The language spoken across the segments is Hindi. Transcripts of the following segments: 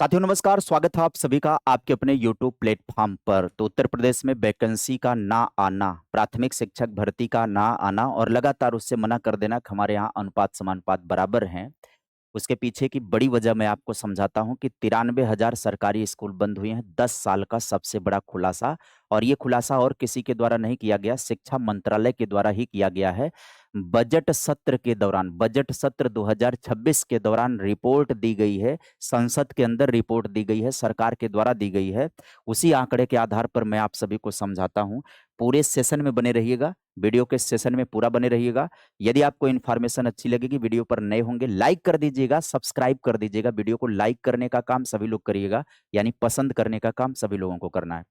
साथियों नमस्कार, स्वागत है आप सभी का आपके अपने YouTube प्लेटफॉर्म पर। तो उत्तर प्रदेश में वैकेंसी का ना आना, प्राथमिक शिक्षक भर्ती का ना आना और लगातार उससे मना कर देना कि हमारे यहाँ अनुपात समानुपात बराबर हैं। उसके पीछे की बड़ी वजह मैं आपको समझाता हूँ कि 93,000 सरकारी स्कूल बंद हुए हैं, 10 साल का सबसे बड़ा खुलासा। और ये खुलासा और किसी के द्वारा नहीं किया गया, शिक्षा मंत्रालय के द्वारा ही किया गया है। बजट सत्र के दौरान, बजट सत्र 2026 के दौरान रिपोर्ट दी गई है, संसद के अंदर रिपोर्ट दी गई है, सरकार के द्वारा दी गई है। उसी आंकड़े के आधार पर मैं आप सभी को समझाता हूँ। पूरे सेशन में बने रहिएगा, वीडियो के सेशन में पूरा बने रहिएगा। यदि आपको इन्फॉर्मेशन अच्छी लगेगी, वीडियो पर नए होंगे, लाइक कर दीजिएगा, सब्सक्राइब कर दीजिएगा। वीडियो को लाइक करने का काम सभी लोग करिएगा, यानी पसंद करने का काम सभी लोगों को करना है।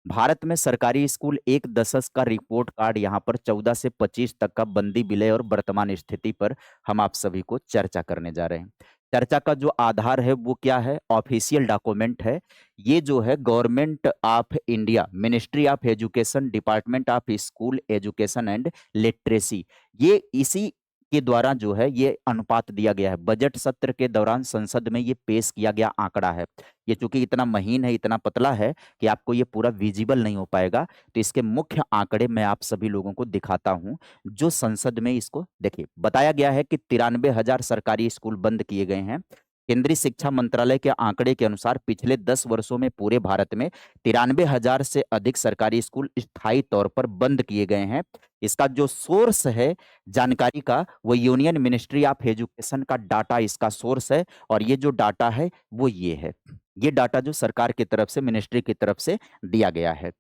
भारत में सरकारी स्कूल एक दशक का रिपोर्ट कार्ड यहाँ पर 14 से 25 तक का बंदी विलय और वर्तमान स्थिति पर हम आप सभी को चर्चा करने जा रहे हैं। चर्चा का जो आधार है वो क्या है? ऑफिशियल डॉक्यूमेंट है। ये जो है government of India, ministry of education, department of school education and literacy, ये इसी के द्वारा जो है ये अनुपात दिया गया है। बजट सत्र के दौरान संसद में ये पेश किया गया आंकड़ा है। ये चूंकि इतना महीन है, इतना पतला है कि आपको ये पूरा विजिबल नहीं हो पाएगा, तो इसके मुख्य आंकड़े मैं आप सभी लोगों को दिखाता हूं जो संसद में इसको देखिए बताया गया है कि 93,000 सरकारी स्कूल बंद किए गए हैं। केंद्रीय शिक्षा मंत्रालय के आंकड़े के अनुसार पिछले 10 वर्षों में पूरे भारत में 93,000 से अधिक सरकारी स्कूल स्थायी तौर पर बंद किए गए हैं। इसका जो सोर्स है जानकारी का, वो यूनियन मिनिस्ट्री ऑफ एजुकेशन का डाटा इसका सोर्स है। और ये जो डाटा है वो ये है, ये डाटा जो सरकार की तरफ से, मिनिस्ट्री की तरफ से दिया गया है।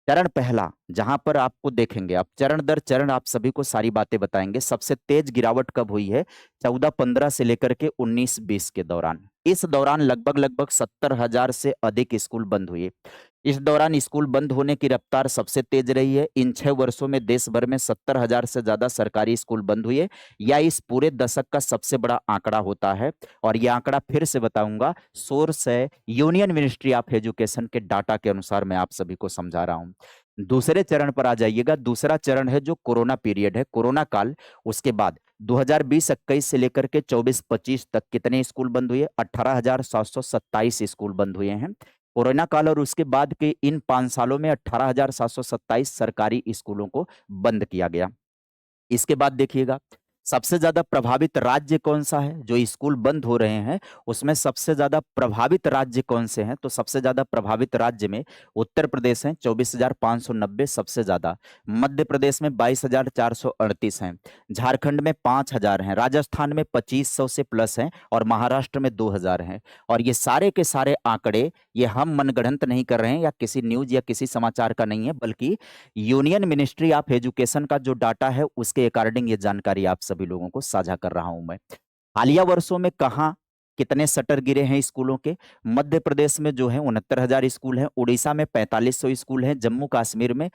चरण पहला, जहां पर आपको देखेंगे, आप चरण दर चरण आप सभी को सारी बातें बताएंगे। सबसे तेज गिरावट कब हुई है? 14-15 से लेकर के 19-20 के दौरान। इस दौरान लगभग लगभग 70,000 से अधिक स्कूल बंद हुए। इस दौरान स्कूल बंद होने की रफ्तार सबसे तेज रही है। इन 6 वर्षों में देश भर में 70,000 से ज्यादा सरकारी स्कूल बंद हुए, या इस पूरे दशक का सबसे बड़ा आंकड़ा होता है। और यह आंकड़ा फिर से बताऊंगा, सोर्स है यूनियन मिनिस्ट्री ऑफ एजुकेशन के डाटा के अनुसार मैं आप सभी को समझा रहा हूं। दूसरे चरण पर आ जाइएगा। दूसरा चरण है जो कोरोना पीरियड है, कोरोना काल। उसके बाद 2020-21 से लेकर के 24-25 तक कितने स्कूल बंद हुए? 18,727 स्कूल बंद हुए हैं। कोरोना काल और उसके बाद के इन 5 सालों में 18,727 सरकारी स्कूलों को बंद किया गया। इसके बाद देखिएगा, सबसे ज्यादा प्रभावित राज्य कौन सा है? जो स्कूल बंद हो रहे हैं उसमें सबसे ज्यादा प्रभावित राज्य कौन से हैं? तो सबसे ज्यादा प्रभावित राज्य में उत्तर प्रदेश है, 24,590 सबसे ज्यादा। मध्य प्रदेश में 22,438 हैं। झारखंड में 5,000 हैं। राजस्थान में 2,500 से प्लस हैं और महाराष्ट्र में 2,000 हैं। और ये सारे के सारे आंकड़े, ये हम मनगढ़ंत नहीं कर रहे हैं या किसी न्यूज या किसी समाचार का नहीं है, बल्कि यूनियन मिनिस्ट्री ऑफ एजुकेशन का जो डाटा है उसके अकॉर्डिंग ये जानकारी आप सभी लोगों को साझा कर रहा हूं मैं। हालिया वर्षों में कहा कितने शटर गिरे हैं स्कूलों के? मध्य प्रदेश में जो है 69,000 स्कूल हैं, उड़ीसा में 4,500 स्कूल हैं, जम्मू कश्मीर में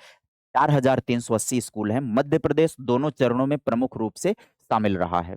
4,380 स्कूल हैं। मध्य प्रदेश दोनों चरणों में प्रमुख रूप से शामिल रहा है।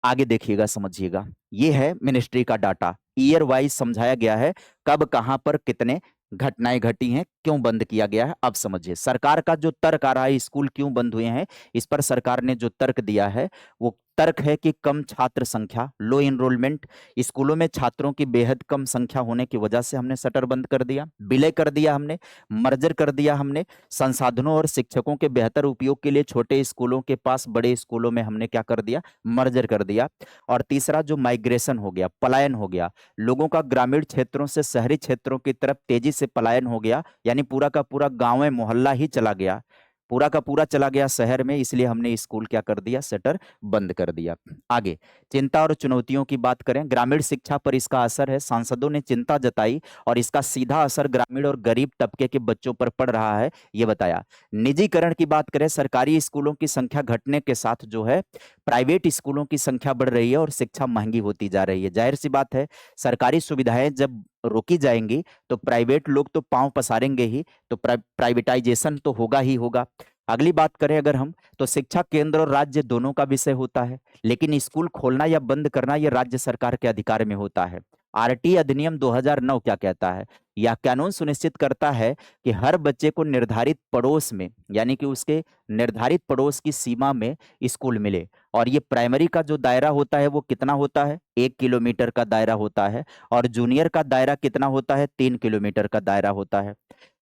आगे देखिएगा, समझिएगा, ये है मिनिस्ट्री का डाटा। ईयर वाइज समझाया गया है, कब कहां पर कितने घटनाएं घटी हैं, क्यों बंद किया गया है। अब समझिए सरकार का जो तर्क आ रहा है, स्कूल क्यों बंद हुए हैं, इस पर सरकार ने जो तर्क दिया है वो तर्क है कि कम छात्र संख्या, लो एनरोलमेंट, स्कूलों में छात्रों की बेहद कम संख्या होने की वजह से हमने शटर बंद कर दिया, विलय कर दिया, हमने मर्जर कर दिया, हमने संसाधनों और शिक्षकों के बेहतर उपयोग के लिए छोटे स्कूलों के पास बड़े स्कूलों में हमने क्या कर दिया? मर्जर कर दिया। और तीसरा जो माइग्रेशन हो गया, पलायन हो गया, लोगों का ग्रामीण क्षेत्रों से शहरी क्षेत्रों की तरफ तेजी से पलायन हो गया, यानी पूरा का पूरा गांव मोहल्ला ही चला गया, पूरा का पूरा चला गया शहर में, इसलिए हमने स्कूल क्या कर दिया? शटर बंद कर दिया। आगे चिंता और चुनौतियों की बात करें, ग्रामीण शिक्षा पर इसका असर है, सांसदों ने चिंता जताई और इसका सीधा असर ग्रामीण और गरीब तबके के बच्चों पर पड़ रहा है, ये बताया। निजीकरण की बात करें, सरकारी स्कूलों की संख्या घटने के साथ जो है प्राइवेट स्कूलों की संख्या बढ़ रही है और शिक्षा महंगी होती जा रही है। जाहिर सी बात है, सरकारी सुविधाएं जब रोकी जाएंगी तो प्राइवेट लोग तो पांव पसारेंगे ही, तो प्राइवेटाइजेशन तो होगा ही होगा। अगली बात करें अगर हम, तो शिक्षा केंद्र और राज्य दोनों का विषय होता है, लेकिन स्कूल खोलना या बंद करना यह राज्य सरकार के अधिकार में होता है। आरटी अधिनियम 2009 क्या कहता है? यह कानून सुनिश्चित करता है कि हर बच्चे को निर्धारित पड़ोस में, यानी कि उसके निर्धारित पड़ोस की सीमा में स्कूल मिले। और ये प्राइमरी का जो दायरा होता है वो कितना होता है, 1 किलोमीटर का दायरा होता है, और जूनियर का दायरा कितना होता है, 3 किलोमीटर का दायरा होता है।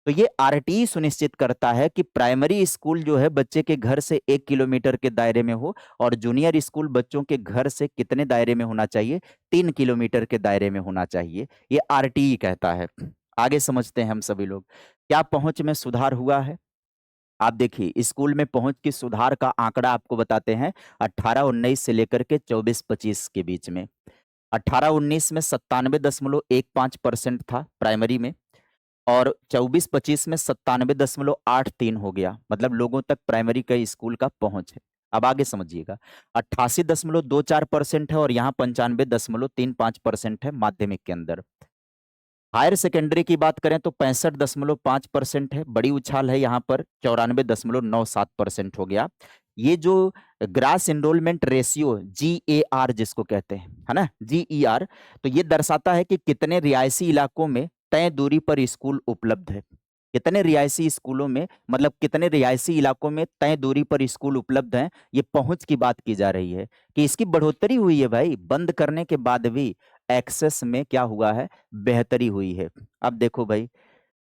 तो ये आरटीई सुनिश्चित करता है कि प्राइमरी स्कूल जो है बच्चे के घर से 1 किलोमीटर के दायरे में हो, और जूनियर स्कूल बच्चों के घर से कितने दायरे में होना चाहिए, 3 किलोमीटर के दायरे में होना चाहिए, ये आरटीई कहता है। आगे समझते हैं हम सभी लोग, क्या पहुंच में सुधार हुआ है। आप देखिए स्कूल में पहुंच की सुधार का आंकड़ा आपको बताते हैं 18-19 से लेकर के 24-25 के बीच में। 18-19 में 97.15% था प्राइमरी में, और 24-25 में 97.83 हो गया, मतलब लोगों तक प्राइमरी का स्कूल का पहुंच है। अब आगे समझिएगा, 88.24% है, और यहाँ 95.35% है माध्यमिक के अंदर। हायर सेकेंडरी की बात करें तो 65.5% है, बड़ी उछाल है यहाँ पर, 94.97% हो गया। ये जो ग्रास एनरोलमेंट रेशियो GAR जिसको कहते हैं, है ना, GER, तो ये दर्शाता है कि कितने रिहायशी इलाकों में तय दूरी पर स्कूल उपलब्ध है। कितने रिहायशी स्कूलों में, मतलब कितने रिहायशी इलाकों में तय दूरी पर स्कूल उपलब्ध हैं, ये पहुंच की बात की जा रही है कि इसकी बढ़ोतरी हुई है भाई, बंद करने के बाद भी एक्सेस में क्या हुआ है, बेहतरी हुई है। अब देखो भाई,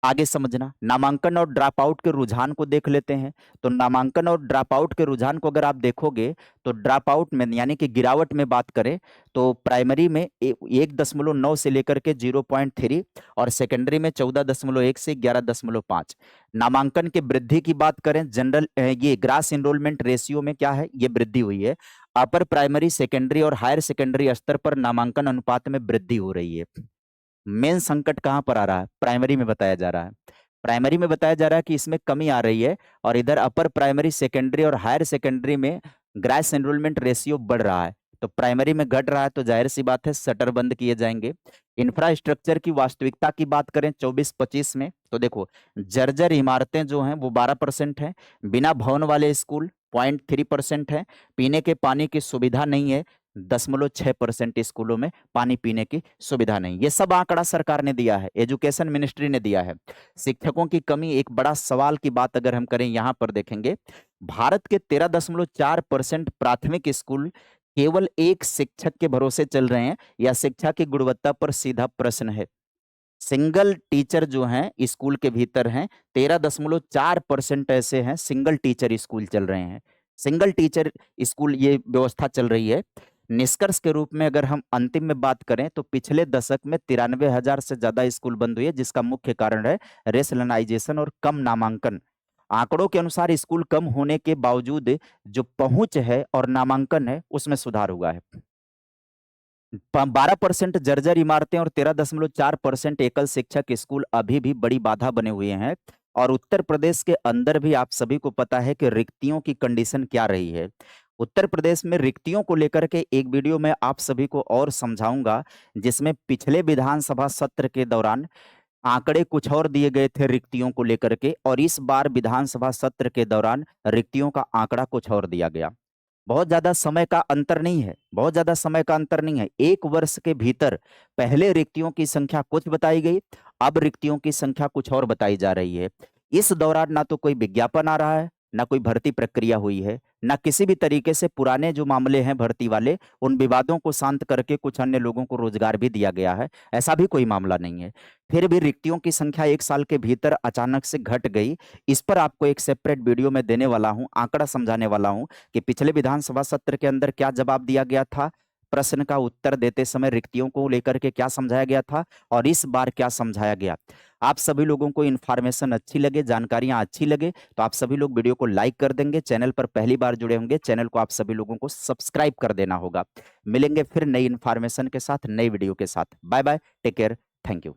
आगे समझना, नामांकन और ड्रॉप आउट के रुझान को देख लेते हैं। तो नामांकन और ड्रॉप आउट के रुझान को अगर आप देखोगे तो ड्रॉप आउट में यानी कि गिरावट में बात करें तो प्राइमरी में 1.9 से लेकर के 0.3, और सेकेंडरी में 14.1 से 11.5। नामांकन के वृद्धि की बात करें, जनरल ये ग्रास एनरोलमेंट रेशियो में क्या है, ये वृद्धि हुई है। अपर प्राइमरी, सेकेंडरी और हायर सेकेंडरी स्तर पर नामांकन अनुपात में वृद्धि हो रही है। मेन संकट कहां पर आ रहा है, प्राइमरी में बताया जा रहा है। प्राइमरी में बताया जा रहा है कि इसमें कमी आ रही है, और इधर अपर प्राइमरी, सेकेंडरी और हायर सेकेंडरी में ग्रास एनरोलमेंट रेशियो बढ़ रहा है। तो प्राइमरी में घट रहा है तो जाहिर सी बात है शटर बंद किए जाएंगे। इंफ्रास्ट्रक्चर की वास्तविकता की बात करें 24-25 में, तो देखो जर्जर इमारतें जो हैं वो 12% हैं, बिना भवन वाले स्कूल 0.3% है, पीने के पानी की सुविधा नहीं है, 0.6% स्कूलों में पानी पीने की सुविधा नहीं। ये सब आंकड़ा सरकार ने दिया है, एजुकेशन मिनिस्ट्री ने दिया है। शिक्षकों की कमी एक बड़ा सवाल की बात अगर हम करें, यहां पर देखेंगे भारत के 13.4% प्राथमिक स्कूल केवल एक शिक्षक के भरोसे चल रहे हैं, या शिक्षा की गुणवत्ता पर सीधा प्रश्न है। सिंगल टीचर जो हैं स्कूल के भीतर हैं, 13.4% ऐसे हैं सिंगल टीचर स्कूल चल रहे हैं, सिंगल टीचर स्कूल ये व्यवस्था चल रही है। निष्कर्ष के रूप में अगर हम अंतिम में बात करें तो पिछले दशक में 93,000 से ज्यादा स्कूल बंद हुए, जिसका मुख्य कारण है रेशनलाइजेशन और कम नामांकन। आंकड़ों के अनुसार स्कूल कम होने के बावजूद जो पहुंच है और नामांकन है उसमें सुधार हुआ है। 12% जर्जर इमारतें और 13.4% एकल शिक्षक स्कूल अभी भी बड़ी बाधा बने हुए हैं। और उत्तर प्रदेश के अंदर भी आप सभी को पता है कि रिक्तियों की कंडीशन क्या रही है। उत्तर प्रदेश में रिक्तियों को लेकर के एक वीडियो में आप सभी को और समझाऊंगा, जिसमें पिछले विधानसभा सत्र के दौरान आंकड़े कुछ और दिए गए थे रिक्तियों को लेकर के, और इस बार विधानसभा सत्र के दौरान रिक्तियों का आंकड़ा कुछ और दिया गया। बहुत ज्यादा समय का अंतर नहीं है, बहुत ज्यादा समय का अंतर नहीं है, 1 वर्ष के भीतर पहले रिक्तियों की संख्या कुछ बताई गई, अब रिक्तियों की संख्या कुछ और बताई जा रही है। इस दौरान ना तो कोई विज्ञापन आ रहा है, ना कोई भर्ती प्रक्रिया हुई है, ना किसी भी तरीके से पुराने जो मामले हैं भर्ती वाले उन विवादों को शांत करके कुछ अन्य लोगों को रोजगार भी दिया गया है, ऐसा भी कोई मामला नहीं है। फिर भी रिक्तियों की संख्या 1 साल के भीतर अचानक से घट गई। इस पर आपको एक सेपरेट वीडियो में देने वाला हूं, आंकड़ा समझाने वाला हूं कि पिछले विधानसभा सत्र के अंदर क्या जवाब दिया गया था, प्रश्न का उत्तर देते समय रिक्तियों को लेकर के क्या समझाया गया था, और इस बार क्या समझाया गया। आप सभी लोगों को इन्फॉर्मेशन अच्छी लगे, जानकारियां अच्छी लगे तो आप सभी लोग वीडियो को लाइक कर देंगे। चैनल पर पहली बार जुड़े होंगे, चैनल को आप सभी लोगों को सब्सक्राइब कर देना होगा। मिलेंगे फिर नई इन्फॉर्मेशन के साथ, नई वीडियो के साथ। Bye bye, take care, thank you.